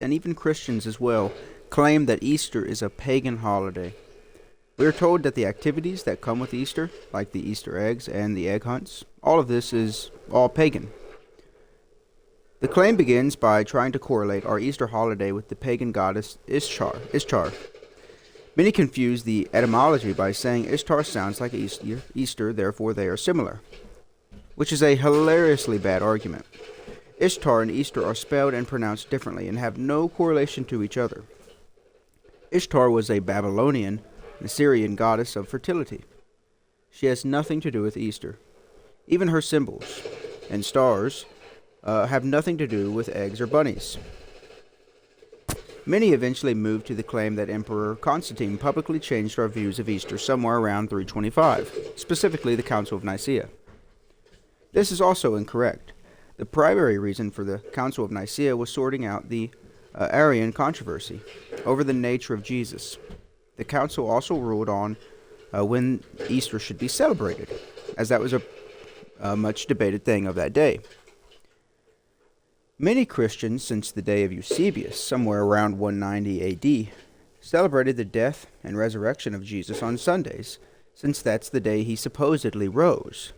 and even Christians as well, claim that Easter is a pagan holiday. We are told that the activities that come with Easter, like the Easter eggs and the egg hunts, all of this is all pagan. The claim begins by trying to correlate our Easter holiday with the pagan goddess Ishtar. Many confuse the etymology by saying Ishtar sounds like Easter, therefore they are similar, which is a hilariously bad argument. Ishtar and Easter are spelled and pronounced differently and have no correlation to each other. Ishtar was a Babylonian and Assyrian goddess of fertility. She has nothing to do with Easter. Even her symbols and stars have nothing to do with eggs or bunnies. Many eventually moved to the claim that Emperor Constantine publicly changed our views of Easter somewhere around 325, specifically the Council of Nicaea. This is also incorrect. The primary reason for the Council of Nicaea was sorting out the Arian controversy over the nature of Jesus. The council also ruled on when Easter should be celebrated, as that was a much debated thing of that day. Many Christians, since the day of Eusebius, somewhere around 190 AD, celebrated the death and resurrection of Jesus on Sundays, since that's the day he supposedly rose.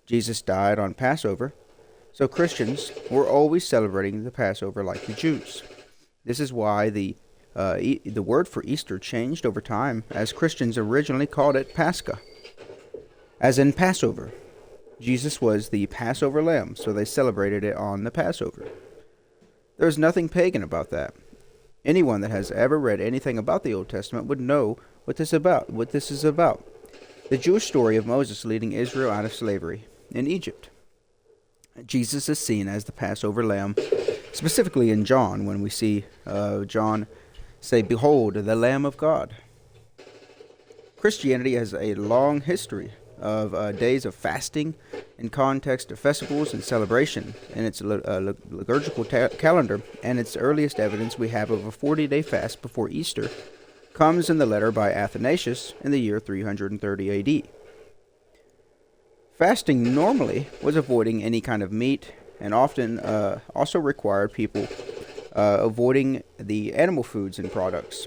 Jesus died on Passover, so Christians were always celebrating the Passover like the Jews. This is why the word for Easter changed over time, as Christians originally called it Pascha, as in Passover. Jesus was the Passover lamb, so they celebrated it on the Passover. There's nothing pagan about that. Anyone that has ever read anything about the Old Testament would know what this is about. The Jewish story of Moses leading Israel out of slavery in Egypt. Jesus is seen as the Passover lamb, specifically in John, when we see John say, "Behold, the Lamb of God." Christianity has a long history of days of fasting in context of festivals and celebration in its liturgical calendar, and its earliest evidence we have of a 40-day fast before Easter comes in the letter by Athanasius in the year 330 AD. Fasting normally was avoiding any kind of meat, and often also required people avoiding the animal foods and products.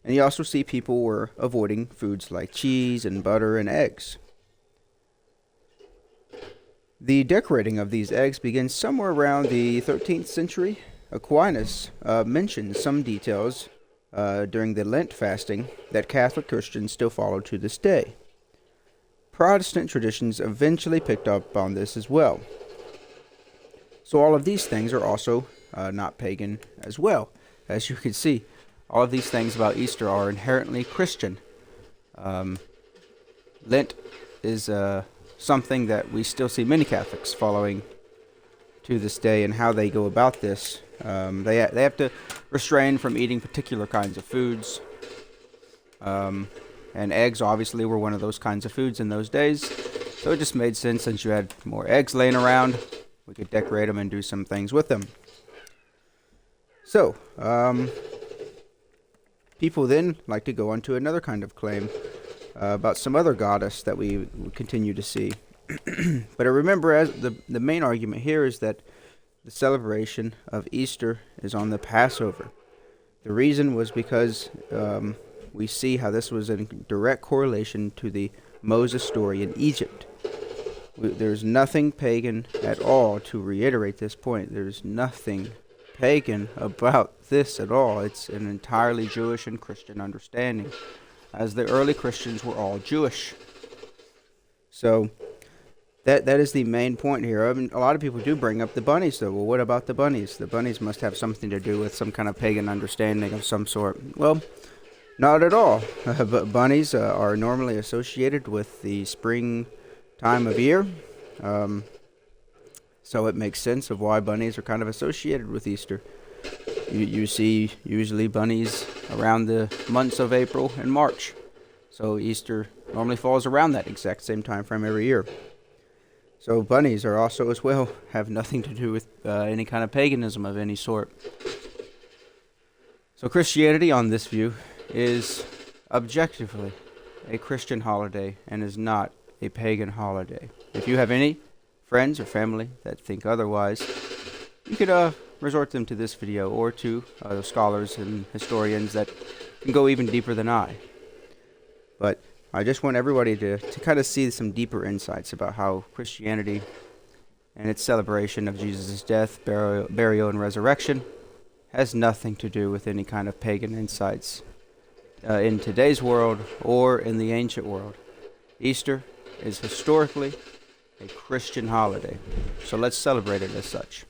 And you also see people were avoiding foods like cheese and butter and eggs. The decorating of these eggs begins somewhere around the 13th century. Aquinas mentions some details during the Lent fasting that Catholic Christians still follow to this day. Protestant traditions eventually picked up on this as well. So all of these things are also not pagan as well. As you can see, all of these things about Easter are inherently Christian. Lent is something that we still see many Catholics following to this day, and how they go about this. They have to refrain from eating particular kinds of foods. And eggs obviously were one of those kinds of foods in those days. So it just made sense, since you had more eggs laying around, we could decorate them and do some things with them. So, people then like to go on to another kind of claim about some other goddess that we continue to see. But I remember, as the main argument here is that the celebration of Easter is on the Passover. The reason was because we see how this was in direct correlation to the Moses story in Egypt. There's nothing pagan at all, to reiterate this point. There's nothing pagan about this at all. It's an entirely Jewish and Christian understanding, as the early Christians were all Jewish. So that is the main point here. I mean, a lot of people do bring up the bunnies, though. Well, what about the bunnies? The bunnies must have something to do with some kind of pagan understanding of some sort. Well, not at all. But bunnies are normally associated with the spring time of year. So it makes sense of why bunnies are kind of associated with Easter. You see usually bunnies around the months of April and March. So Easter normally falls around that exact same time frame every year. So bunnies are also as well have nothing to do with any kind of paganism of any sort. So Christianity, on this view, is objectively a Christian holiday and is not a pagan holiday. If you have any friends or family that think otherwise, you could resort them to this video or to scholars and historians that can go even deeper than I. But I just want everybody to kind of see some deeper insights about how Christianity and its celebration of Jesus' death, burial, and resurrection has nothing to do with any kind of pagan insights in today's world or in the ancient world. Easter is historically a Christian holiday, so let's celebrate it as such.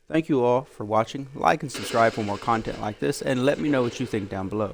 Thank you all for watching. Like and subscribe for more content like this, and let me know what you think down below.